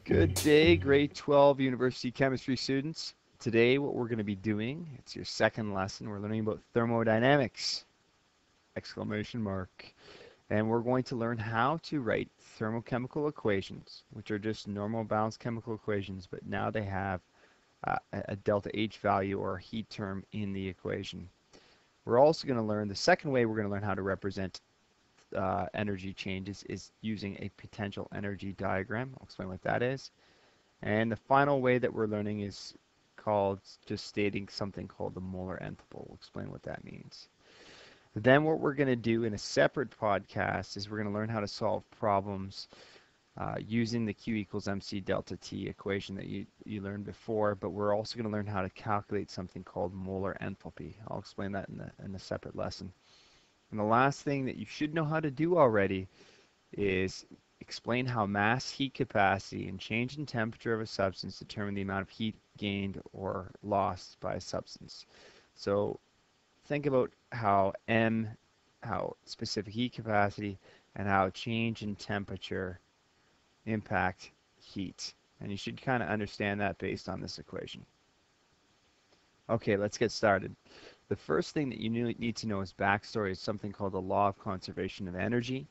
Good day, grade 12 university chemistry students. Today what we're going to be doing, it's your second lesson, we're learning about thermodynamics, exclamation mark. And we're going to learn how to write thermochemical equations, which are just normal balanced chemical equations, but now they have a delta H value or a heat term in the equation. We're also going to learn, the second way we're going to learn how to represent energy changes is using a potential energy diagram. I'll explain what that is. And the final way that we're learning is called just stating something called the molar enthalpy. We'll explain what that means. Then what we're going to do in a separate podcast is we're going to learn how to solve problems using the Q equals MC delta T equation that you learned before, but we're also going to learn how to calculate something called molar enthalpy. I'll explain that in the separate lesson. And the last thing that you should know how to do already is explain how mass, heat capacity, and change in temperature of a substance determine the amount of heat gained or lost by a substance. So think about how specific heat capacity, and how change in temperature impact heat. And you should kind of understand that based on this equation. Okay, let's get started. The first thing that you need to know is backstory is something called the law of conservation of energy.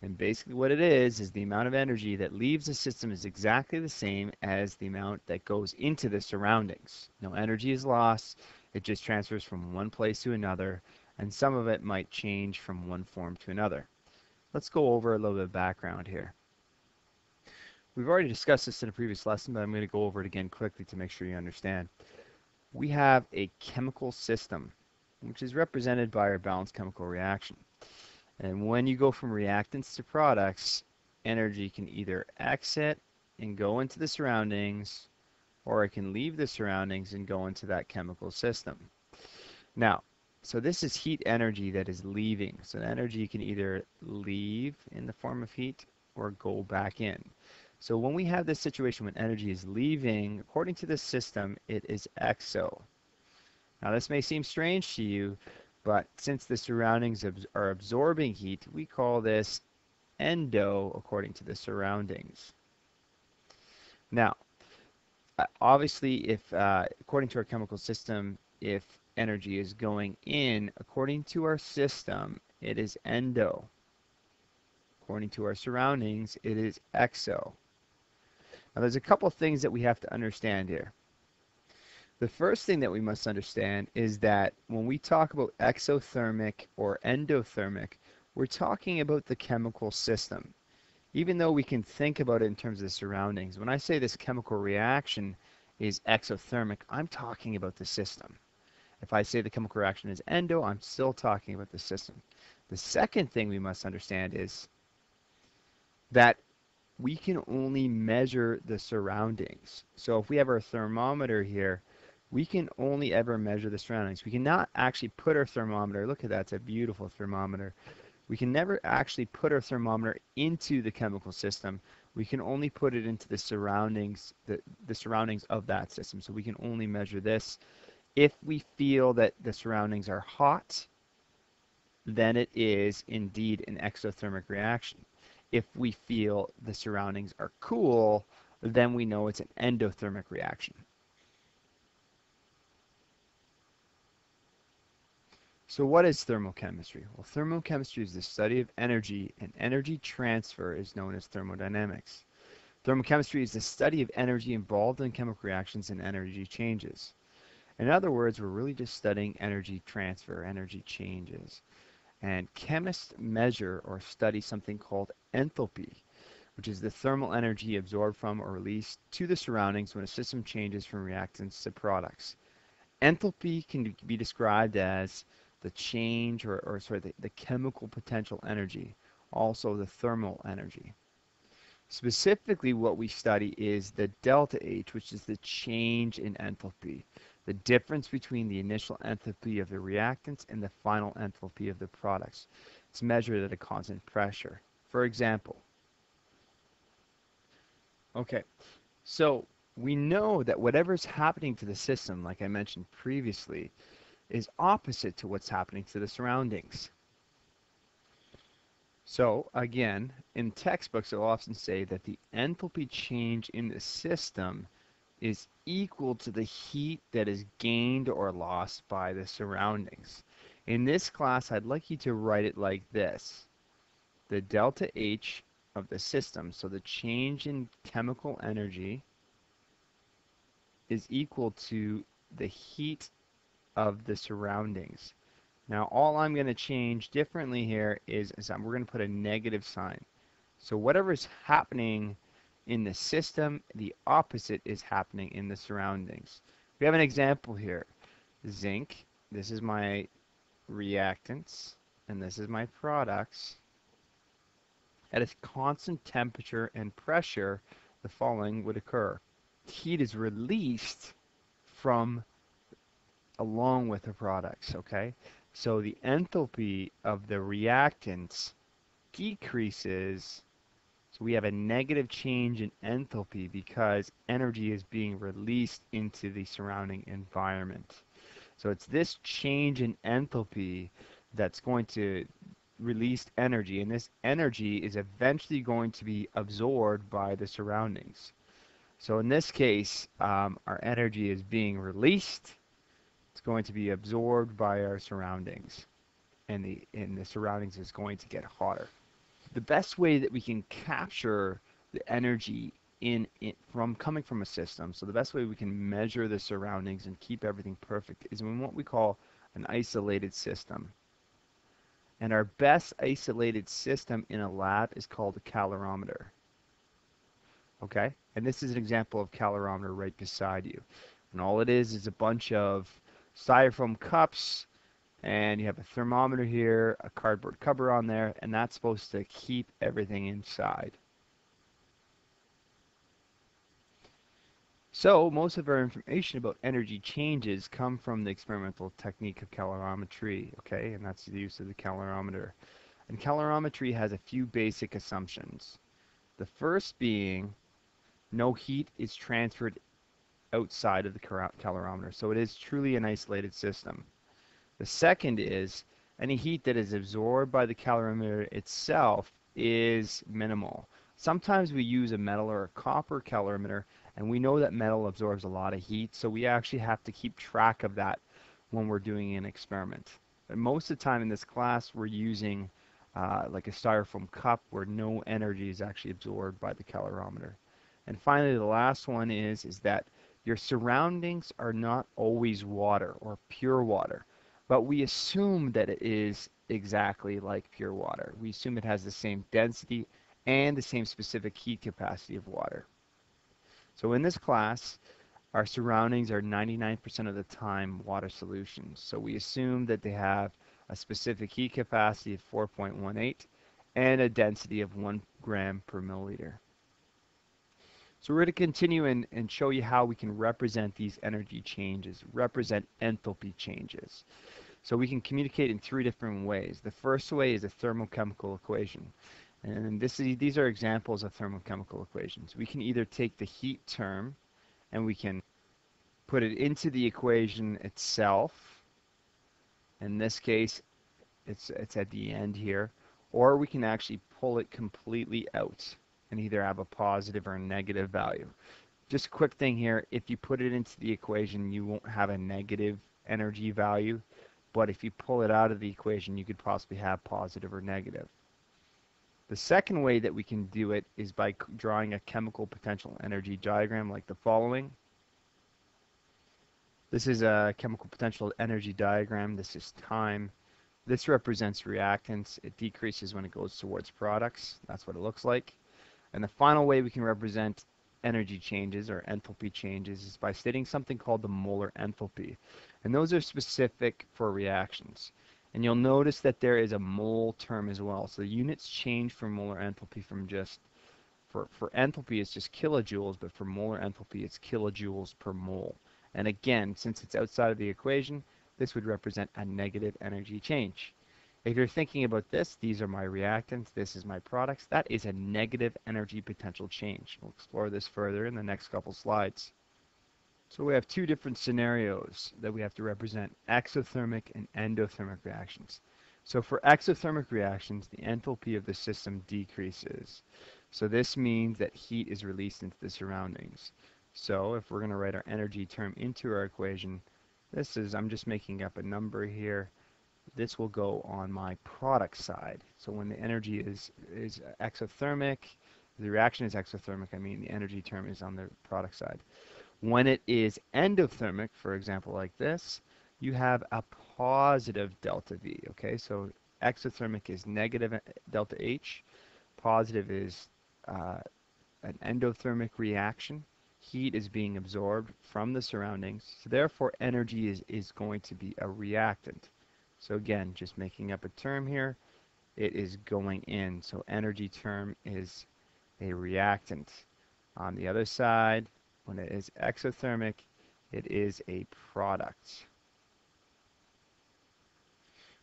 And basically what it is the amount of energy that leaves the system is exactly the same as the amount that goes into the surroundings. No energy is lost, it just transfers from one place to another, and some of it might change from one form to another. Let's go over a little bit of background here. We've already discussed this in a previous lesson, but I'm going to go over it again quickly to make sure you understand. We have a chemical system, which is represented by our balanced chemical reaction. And when you go from reactants to products, energy can either exit and go into the surroundings, or it can leave the surroundings and go into that chemical system. Now, so this is heat energy that is leaving. So the energy can either leave in the form of heat or go back in. So when we have this situation when energy is leaving, according to the system, it is exo. Now this may seem strange to you, but since the surroundings are absorbing heat, we call this endo according to the surroundings. Now, obviously, if according to our chemical system, if energy is going in, according to our system, it is endo. According to our surroundings, it is exo. Now, there's a couple things that we have to understand here. The first thing that we must understand is that when we talk about exothermic or endothermic, we're talking about the chemical system. Even though we can think about it in terms of the surroundings, when I say this chemical reaction is exothermic, I'm talking about the system. If I say the chemical reaction is endo, I'm still talking about the system. The second thing we must understand is that we can only measure the surroundings. So if we have our thermometer here, we can only ever measure the surroundings. We cannot actually put our thermometer, look at that, it's a beautiful thermometer. We can never actually put our thermometer into the chemical system. We can only put it into the surroundings, the surroundings of that system. So we can only measure this. If we feel that the surroundings are hot, then it is indeed an exothermic reaction. If we feel the surroundings are cool, then we know it's an endothermic reaction. So what is thermochemistry? Well, thermochemistry is the study of energy, and energy transfer is known as thermodynamics. Thermochemistry is the study of energy involved in chemical reactions and energy changes. In other words, we're really just studying energy transfer, energy changes. And chemists measure or study something called enthalpy, which is the thermal energy absorbed from or released to the surroundings when a system changes from reactants to products. Enthalpy can be described as the change the chemical potential energy, also the thermal energy. Specifically, what we study is the delta H, which is the change in enthalpy, the difference between the initial enthalpy of the reactants and the final enthalpy of the products. It's measured at a constant pressure. For example, okay, so we know that whatever's happening to the system, like I mentioned previously, is opposite to what's happening to the surroundings. So again, in textbooks, they'll often say that the enthalpy change in the system is equal to the heat that is gained or lost by the surroundings. In this class, I'd like you to write it like this. The delta H of the system, so the change in chemical energy, is equal to the heat of the surroundings. Now, all I'm going to change differently here is we're going to put a negative sign. So whatever is happening in the system, the opposite is happening in the surroundings. We have an example here. Zinc, this is my reactants, and this is my products. At a constant temperature and pressure, the following would occur. Heat is released from along with the products, okay? So the enthalpy of the reactants decreases. So we have a negative change in enthalpy because energy is being released into the surrounding environment. So it's this change in enthalpy that's going to release energy, and this energy is eventually going to be absorbed by the surroundings. So in this case, our energy is being released. It's going to be absorbed by our surroundings, and the surroundings is going to get hotter. The best way that we can capture the energy from coming from a system, so the best way we can measure the surroundings and keep everything perfect is in what we call an isolated system. And our best isolated system in a lab is called a calorimeter. Okay? And this is an example of calorimeter right beside you. And all it is a bunch of styrofoam cups, and you have a thermometer here, a cardboard cover on there, and that's supposed to keep everything inside. So most of our information about energy changes come from the experimental technique of calorimetry, okay? And that's the use of the calorimeter. And calorimetry has a few basic assumptions. The first being no heat is transferred outside of the calorimeter, so it is truly an isolated system. The second is any heat that is absorbed by the calorimeter itself is minimal. Sometimes we use a metal or a copper calorimeter, and we know that metal absorbs a lot of heat, so we actually have to keep track of that when we're doing an experiment. But most of the time in this class, we're using like a styrofoam cup where no energy is actually absorbed by the calorimeter. And finally, the last one is that your surroundings are not always water or pure water, but we assume that it is exactly like pure water. We assume it has the same density and the same specific heat capacity of water. So in this class, our surroundings are 99% of the time water solutions. So we assume that they have a specific heat capacity of 4.18 and a density of 1 gram per milliliter. So we're going to continue and show you how we can represent these energy changes, represent enthalpy changes. So we can communicate in 3 different ways. The first way is a thermochemical equation. And these are examples of thermochemical equations. We can either take the heat term and we can put it into the equation itself. In this case, it's at the end here. Or we can actually pull it completely out and either have a positive or a negative value. Just a quick thing here, if you put it into the equation, you won't have a negative energy value. But if you pull it out of the equation, you could possibly have positive or negative. The second way that we can do it is by drawing a chemical potential energy diagram like the following. This is a chemical potential energy diagram. This is time. This represents reactants. It decreases when it goes towards products. That's what it looks like. And the final way we can represent energy changes or enthalpy changes is by stating something called the molar enthalpy. And those are specific for reactions. And you'll notice that there is a mole term as well. So the units change for molar enthalpy from just, for enthalpy it's just kilojoules, but for molar enthalpy it's kilojoules per mole. And again, since it's outside of the equation, this would represent a negative energy change. If you're thinking about this, these are my reactants, this is my products, that is a negative energy potential change. We'll explore this further in the next couple slides. So we have 2 different scenarios that we have to represent, exothermic and endothermic reactions. So for exothermic reactions, the enthalpy of the system decreases. So this means that heat is released into the surroundings. So if we're going to write our energy term into our equation, this is, I'm just making up a number here. This will go on my product side. So when the energy is exothermic, the reaction is exothermic, I mean the energy term is on the product side. When it is endothermic, for example, like this, you have a positive delta V, okay? So exothermic is negative delta H, positive is an endothermic reaction. Heat is being absorbed from the surroundings, so therefore energy is going to be a reactant. So again, just making up a term here, it is going in, so energy term is a reactant. On the other side, when it is exothermic, it is a product.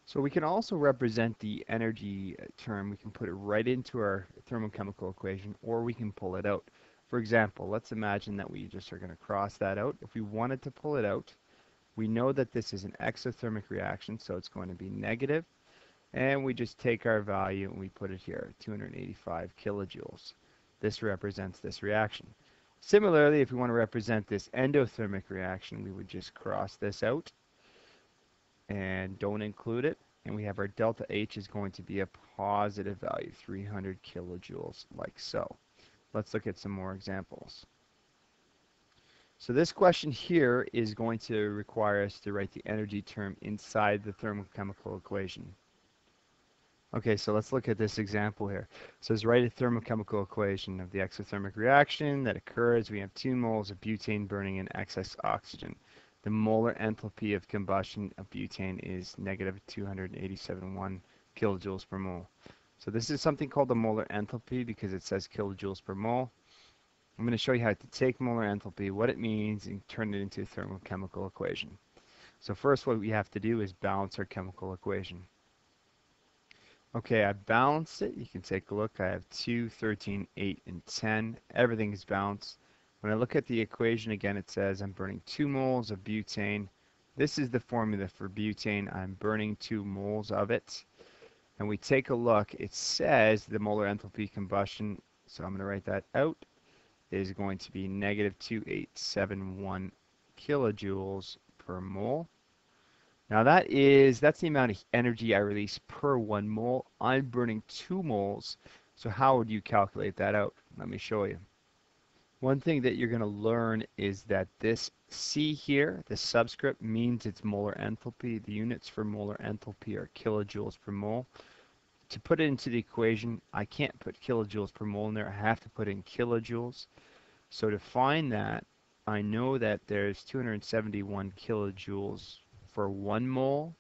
So we can also represent the energy term. We can put it right into our thermochemical equation, or we can pull it out. For example, let's imagine that we just are going to cross that out. If we wanted to pull it out, we know that this is an exothermic reaction, so it's going to be negative. And we just take our value and we put it here, 285 kilojoules. This represents this reaction. Similarly, if we want to represent this endothermic reaction, we would just cross this out and don't include it. And we have our delta H is going to be a positive value, 300 kilojoules, like so. Let's look at some more examples. So this question here is going to require us to write the energy term inside the thermochemical equation. Okay, so let's look at this example here. It says write a thermochemical equation of the exothermic reaction that occurs. We have 2 moles of butane burning in excess oxygen. The molar enthalpy of combustion of butane is negative 287.1 kilojoules per mole. So this is something called the molar enthalpy because it says kilojoules per mole. I'm going to show you how to take molar enthalpy, what it means, and turn it into a thermochemical equation. So first what we have to do is balance our chemical equation. Okay, I balanced it. You can take a look. I have 2, 13, 8, and 10. Everything is balanced. When I look at the equation again, it says I'm burning 2 moles of butane. This is the formula for butane. I'm burning 2 moles of it. And we take a look. It says the molar enthalpy combustion, so I'm going to write that out, is going to be negative 2871 kilojoules per mole. Now that's the amount of energy I release per 1 mole. I'm burning 2 moles. So how would you calculate that out? Let me show you. One thing that you're going to learn is that this C here, the subscript, means it's molar enthalpy. The units for molar enthalpy are kilojoules per mole. To put it into the equation, I can't put kilojoules per mole in there. I have to put in kilojoules. So to find that, I know that there's 271 kilojoules for 1 mole.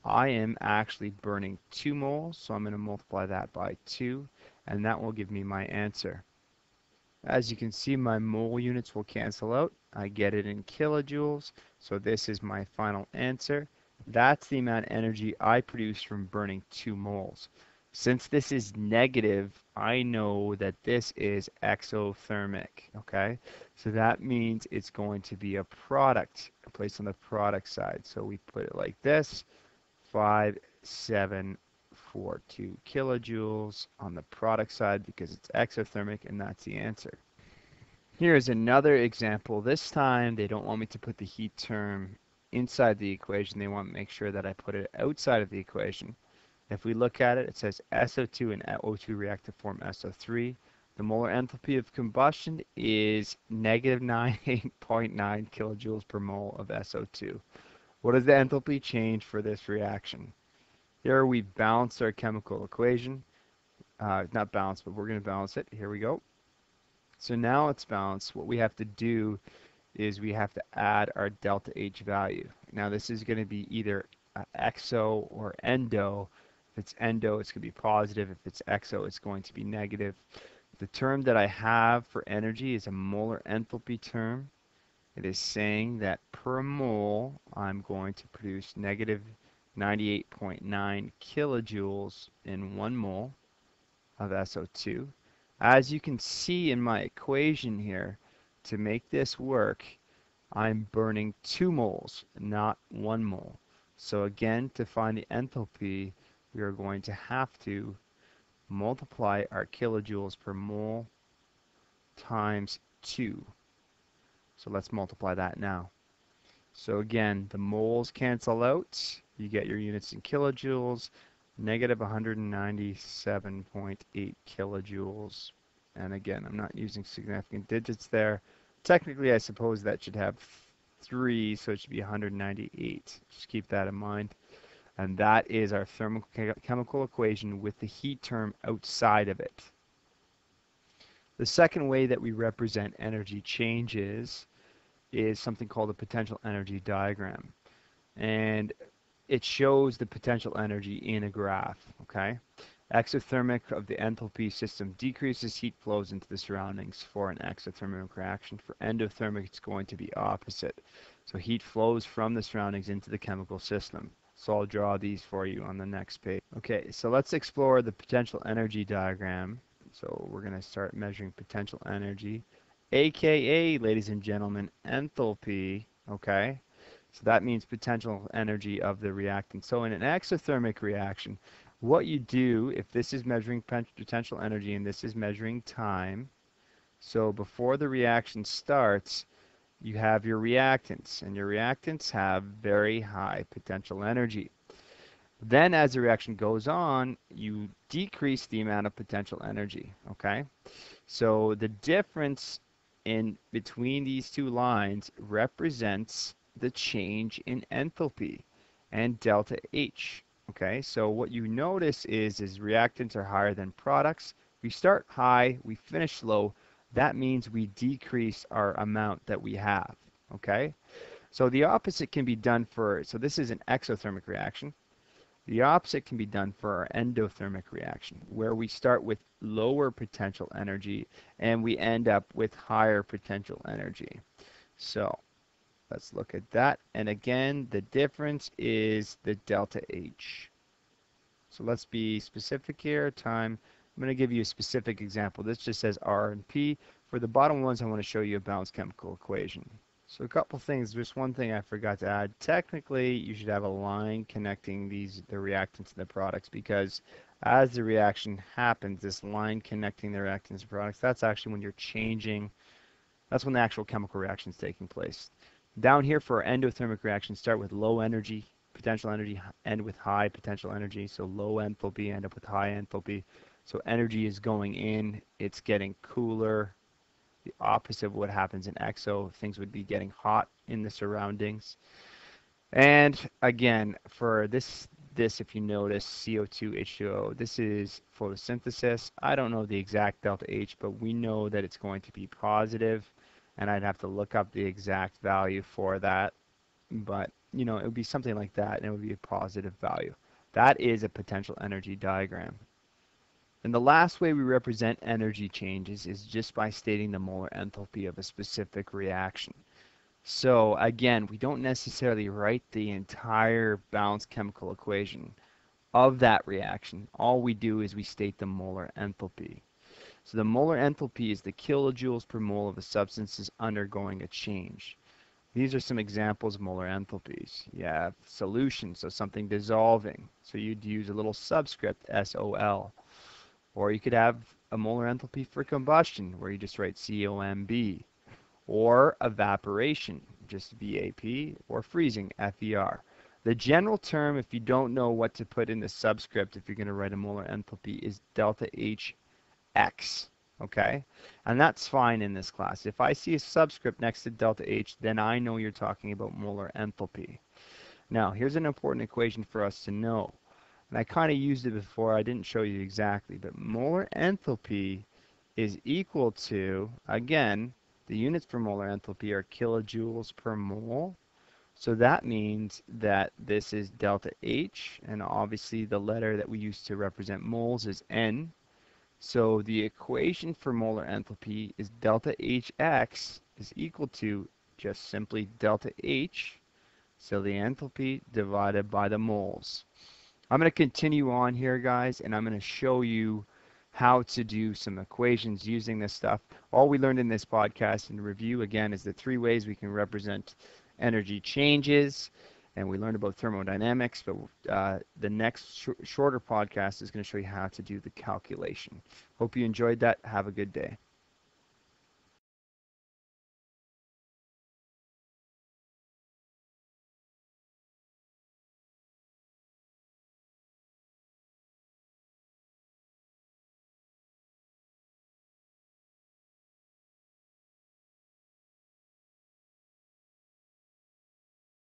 I am actually burning 2 moles, so I'm going to multiply that by 2, and that will give me my answer. As you can see, my mole units will cancel out. I get it in kilojoules, so this is my final answer. That's the amount of energy I produce from burning 2 moles. Since this is negative, I know that this is exothermic, okay? So that means it's going to be a product, placed on the product side. So we put it like this, 5742 kilojoules on the product side because it's exothermic, and that's the answer. Here's another example. This time they don't want me to put the heat term inside the equation. They want to make sure that I put it outside of the equation. If we look at it, it says SO2 and O2 react to form SO3. The molar enthalpy of combustion is negative 98.9 kilojoules per mole of SO2. What is the enthalpy change for this reaction? Here we balance our chemical equation. Not balanced, but we're going to balance it. Here we go. So now it's balanced. What we have to do is we have to add our delta H value. Now this is going to be either exo or endo. If it's endo, it's going to be positive. If it's exo, it's going to be negative. The term that I have for energy is a molar enthalpy term. It is saying that per mole, I'm going to produce negative 98.9 kilojoules in 1 mole of SO2. As you can see in my equation here, to make this work, I'm burning 2 moles, not 1 mole. So again, to find the enthalpy, we are going to have to multiply our kilojoules per mole times 2. So let's multiply that now. So again, the moles cancel out. You get your units in kilojoules, negative 197.8 kilojoules. And again, I'm not using significant digits there. Technically, I suppose that should have 3, so it should be 198. Just keep that in mind. And that is our thermochemical equation with the heat term outside of it. The second way that we represent energy changes is something called a potential energy diagram. And it shows the potential energy in a graph, okay? Exothermic of the enthalpy system decreases, heat flows into the surroundings for an exothermic reaction. For endothermic, it's going to be opposite. So heat flows from the surroundings into the chemical system. So I'll draw these for you on the next page. Okay, so let's explore the potential energy diagram. So we're going to start measuring potential energy, aka, ladies and gentlemen, enthalpy, okay? So that means potential energy of the reactant. So in an exothermic reaction, what you do, if this is measuring potential energy and this is measuring time, so before the reaction starts, you have your reactants, and your reactants have very high potential energy. Then as the reaction goes on, you decrease the amount of potential energy, okay? So the difference in between these two lines represents the change in enthalpy and delta H. Okay, so what you notice is reactants are higher than products. We start high, we finish low. That means we decrease our amount that we have. Okay, so the opposite can be done for, so this is an exothermic reaction. The opposite can be done for our endothermic reaction, where we start with lower potential energy and we end up with higher potential energy. So let's look at that. And again, the difference is the delta H. So let's be specific here. Time. I'm going to give you a specific example. This just says R and P. For the bottom ones, I want to show you a balanced chemical equation. So a couple things. There's one thing I forgot to add. Technically, you should have a line connecting the reactants and the products, because as the reaction happens, this line connecting the reactants and products, that's actually when you're changing. That's when the actual chemical reaction is taking place. Down here for our endothermic reactions, start with low energy, potential energy, end with high potential energy. So low enthalpy, end up with high enthalpy. So energy is going in, it's getting cooler. The opposite of what happens in exo, things would be getting hot in the surroundings. And again, for this if you notice, CO2, H2O, this is photosynthesis. I don't know the exact delta H, but we know that it's going to be positive, and I'd have to look up the exact value for that. But, you know, it would be something like that, and it would be a positive value. That is a potential energy diagram. And the last way we represent energy changes is just by stating the molar enthalpy of a specific reaction. So again, we don't necessarily write the entire balanced chemical equation of that reaction. All we do is we state the molar enthalpy. So the molar enthalpy is the kilojoules per mole of a substance is undergoing a change. These are some examples of molar enthalpies. You have solution, so something dissolving. So you'd use a little subscript, SOL. Or you could have a molar enthalpy for combustion, where you just write COMB. Or evaporation, just VAP, or freezing, FER. The general term, if you don't know what to put in the subscript, if you're going to write a molar enthalpy, is delta HX. Okay? And that's fine in this class. If I see a subscript next to delta H, then I know you're talking about molar enthalpy. Now, here's an important equation for us to know. And I kind of used it before, I didn't show you exactly, but molar enthalpy is equal to, again, the units for molar enthalpy are kilojoules per mole. So that means that this is delta H, and obviously the letter that we use to represent moles is N. So the equation for molar enthalpy is delta HX is equal to just simply delta H, so the enthalpy divided by the moles. I'm going to continue on here, guys, and I'm going to show you how to do some equations using this stuff. All we learned in this podcast and review, again, is the 3 ways we can represent energy changes. and we learned about thermodynamics, but the next shorter podcast is going to show you how to do the calculation. Hope you enjoyed that. Have a good day.